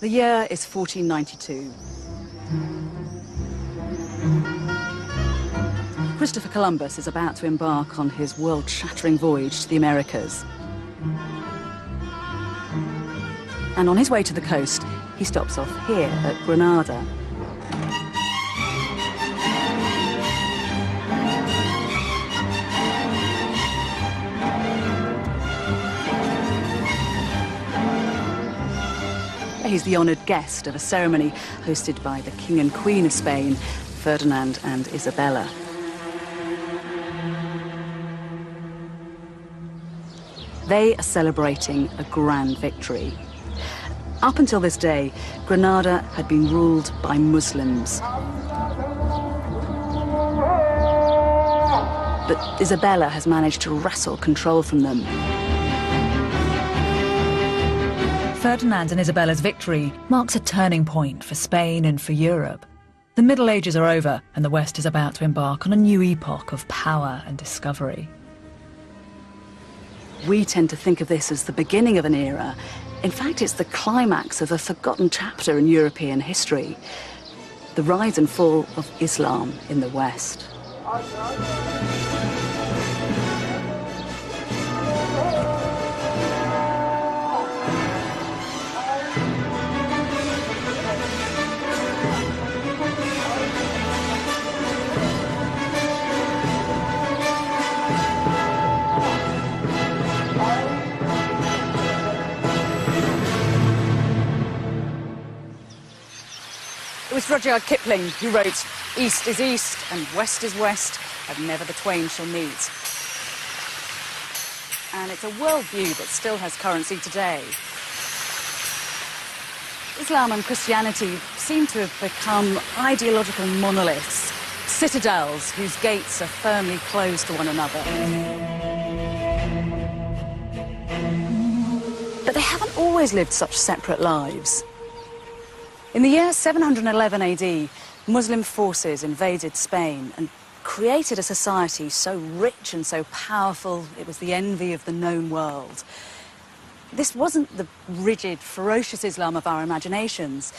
The year is 1492. Christopher Columbus is about to embark on his world-shattering voyage to the Americas. And on his way to the coast, he stops off here at Granada. He's the honoured guest of a ceremony hosted by the King and Queen of Spain, Ferdinand and Isabella. They are celebrating a grand victory. Up until this day, Granada had been ruled by Muslims. But Isabella has managed to wrestle control from them. Ferdinand and Isabella's victory marks a turning point for Spain and for Europe. The Middle Ages are over, and the West is about to embark on a new epoch of power and discovery. We tend to think of this as the beginning of an era. In fact, it's the climax of a forgotten chapter in European history: the rise and fall of Islam in the West. It was Rudyard Kipling who wrote, "East is east and west is west, and never the twain shall meet." And it's a worldview that still has currency today. Islam and Christianity seem to have become ideological monoliths, citadels whose gates are firmly closed to one another. But they haven't always lived such separate lives. In the year 711 AD, Muslim forces invaded Spain and created a society so rich and so powerful it was the envy of the known world. This wasn't the rigid, ferocious Islam of our imaginations,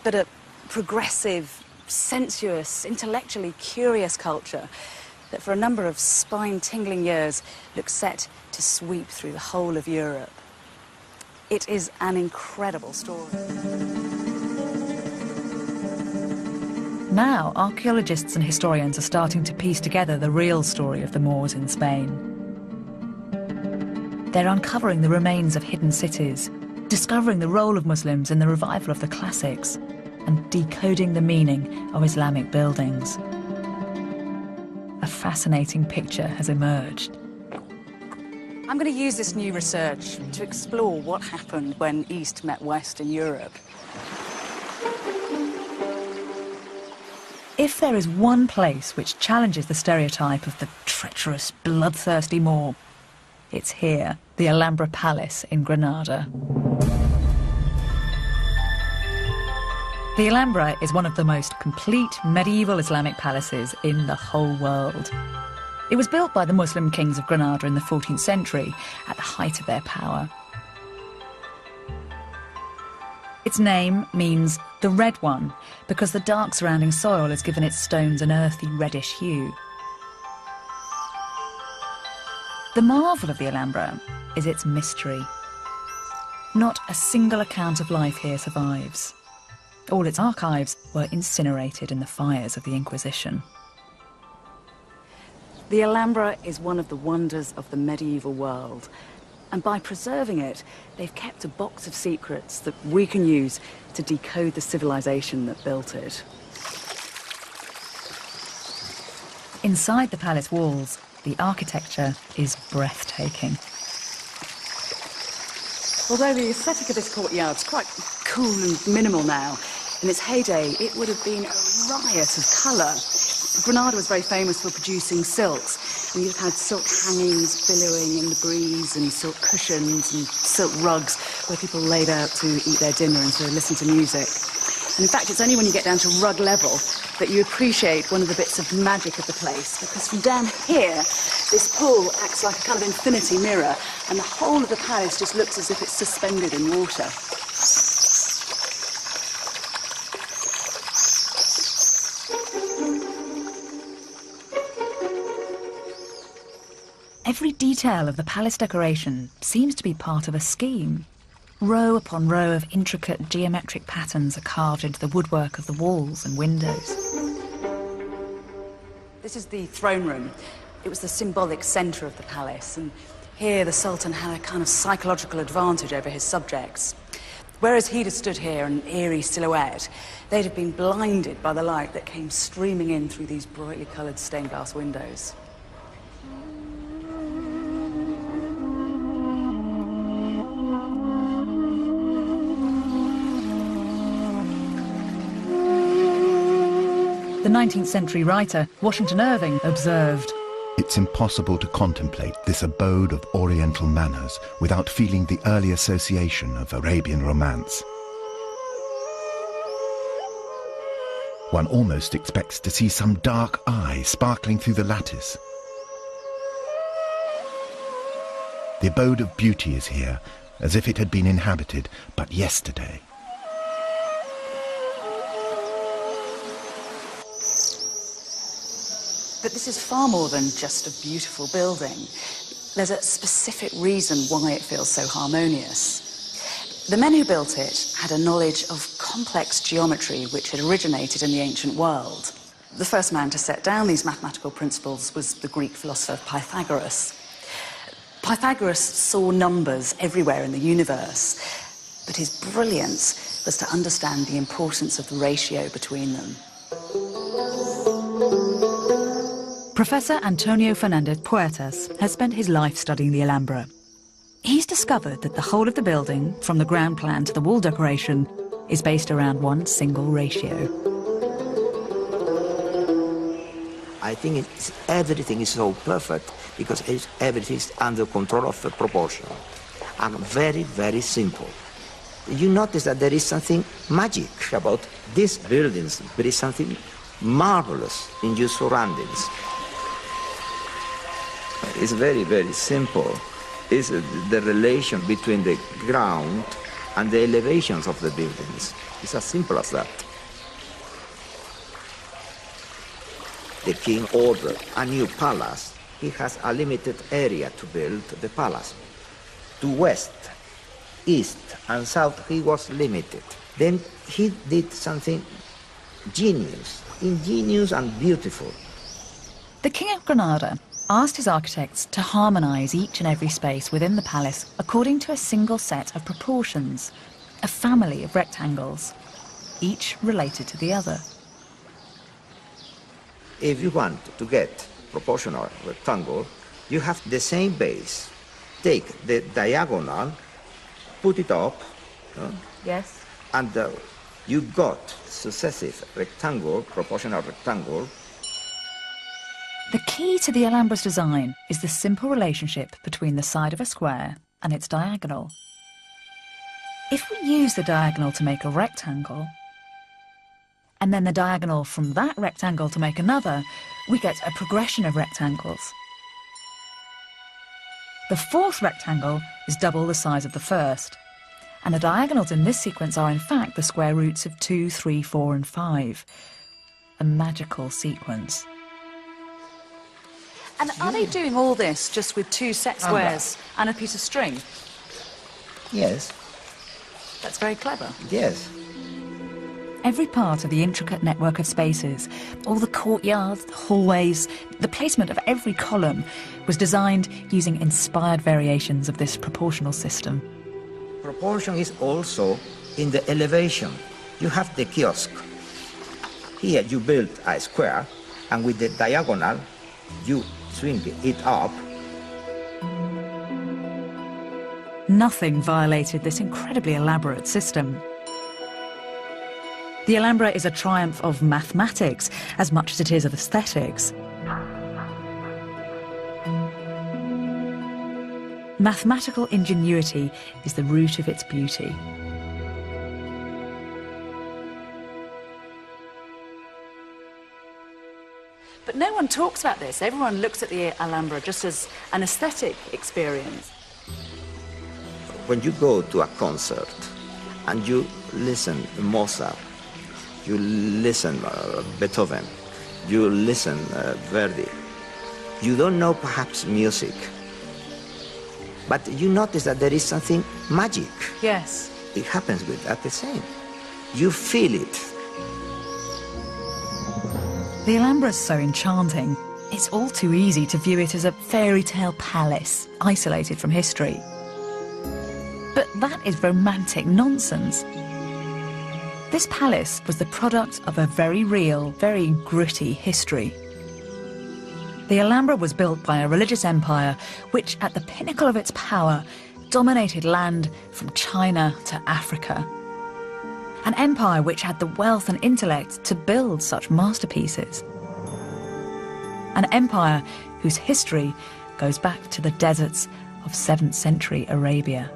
but a progressive, sensuous, intellectually curious culture that for a number of spine-tingling years looked set to sweep through the whole of Europe. It is an incredible story. Now, archaeologists and historians are starting to piece together the real story of the Moors in Spain. They're uncovering the remains of hidden cities, discovering the role of Muslims in the revival of the classics, and decoding the meaning of Islamic buildings. A fascinating picture has emerged. I'm going to use this new research to explore what happened when East met West in Europe. If there is one place which challenges the stereotype of the treacherous, bloodthirsty Moor, it's here, the Alhambra Palace in Granada. The Alhambra is one of the most complete medieval Islamic palaces in the whole world. It was built by the Muslim kings of Granada in the 14th century, at the height of their power. Its name means the red one, because the dark surrounding soil has given its stones an earthy reddish hue. The marvel of the Alhambra is its mystery. Not a single account of life here survives. All its archives were incinerated in the fires of the Inquisition. The Alhambra is one of the wonders of the medieval world. And by preserving it, they've kept a box of secrets that we can use to decode the civilization that built it. Inside the palace walls, the architecture is breathtaking. Although the aesthetic of this courtyard's quite cool and minimal now, in its heyday, it would have been a riot of colour. Granada was very famous for producing silks, and you've had silk hangings billowing in the breeze, and silk cushions and silk rugs where people laid out to eat their dinner and to listen to music. And in fact, it's only when you get down to rug level that you appreciate one of the bits of magic of the place, because from down here, this pool acts like a kind of infinity mirror, and the whole of the palace just looks as if it's suspended in water. Every detail of the palace decoration seems to be part of a scheme. Row upon row of intricate geometric patterns are carved into the woodwork of the walls and windows. This is the throne room. It was the symbolic centre of the palace, and here the Sultan had a kind of psychological advantage over his subjects. Whereas he'd have stood here, an eerie silhouette, they'd have been blinded by the light that came streaming in through these brightly coloured stained glass windows. The 19th century writer Washington Irving observed, "It's impossible to contemplate this abode of Oriental manners without feeling the early association of Arabian romance. One almost expects to see some dark eye sparkling through the lattice. The abode of beauty is here, as if it had been inhabited but yesterday." But this is far more than just a beautiful building. There's a specific reason why it feels so harmonious. The men who built it had a knowledge of complex geometry which had originated in the ancient world. The first man to set down these mathematical principles was the Greek philosopher Pythagoras. Pythagoras saw numbers everywhere in the universe, but his brilliance was to understand the importance of the ratio between them. Professor Antonio Fernandez Puertas has spent his life studying the Alhambra. He's discovered that the whole of the building, from the ground plan to the wall decoration, is based around one single ratio. I think everything is so perfect because everything is under control of the proportion and very, very simple. You notice that there is something magic about these buildings. There is something marvelous in your surroundings. It's very, very simple. It's the relation between the ground and the elevations of the buildings. It's as simple as that. The king ordered a new palace. He has a limited area to build the palace. To west, east, and south, he was limited. Then he did something ingenious and beautiful. The King of Granada asked his architects to harmonise each and every space within the palace according to a single set of proportions, a family of rectangles, each related to the other. If you want to get proportional rectangle, you have the same base. Take the diagonal, put it up, Yes. and you got successive rectangle, proportional rectangle. The key to the Alhambra's design is the simple relationship between the side of a square and its diagonal. If we use the diagonal to make a rectangle, and then the diagonal from that rectangle to make another, we get a progression of rectangles. The fourth rectangle is double the size of the first, and the diagonals in this sequence are in fact the square roots of 2, 3, 4, and 5. A magical sequence. And are they doing all this just with two set squares and a piece of string? Yes, That's very clever. yes. Every part of the intricate network of spaces, all the courtyards, the hallways, the placement of every column was designed using inspired variations of this proportional system. Proportion is also in the elevation. You have the kiosk. Here you build a square, and with the diagonal, you swing it up. Nothing violated this incredibly elaborate system. The Alhambra is a triumph of mathematics as much as it is of aesthetics. Mathematical ingenuity is the root of its beauty. But no one talks about this. Everyone looks at the Alhambra just as an aesthetic experience. When you go to a concert and you listen to Mozart, you listen Beethoven, you listen Verdi, You don't know perhaps music, but you notice that there is something magic. Yes. It happens with that the same. You feel it. The Alhambra is so enchanting, it's all too easy to view it as a fairy tale palace, isolated from history. But that is romantic nonsense. This palace was the product of a very real, very gritty history. The Alhambra was built by a religious empire which, at the pinnacle of its power, dominated land from China to Africa. An empire which had the wealth and intellect to build such masterpieces. An empire whose history goes back to the deserts of 7th century Arabia.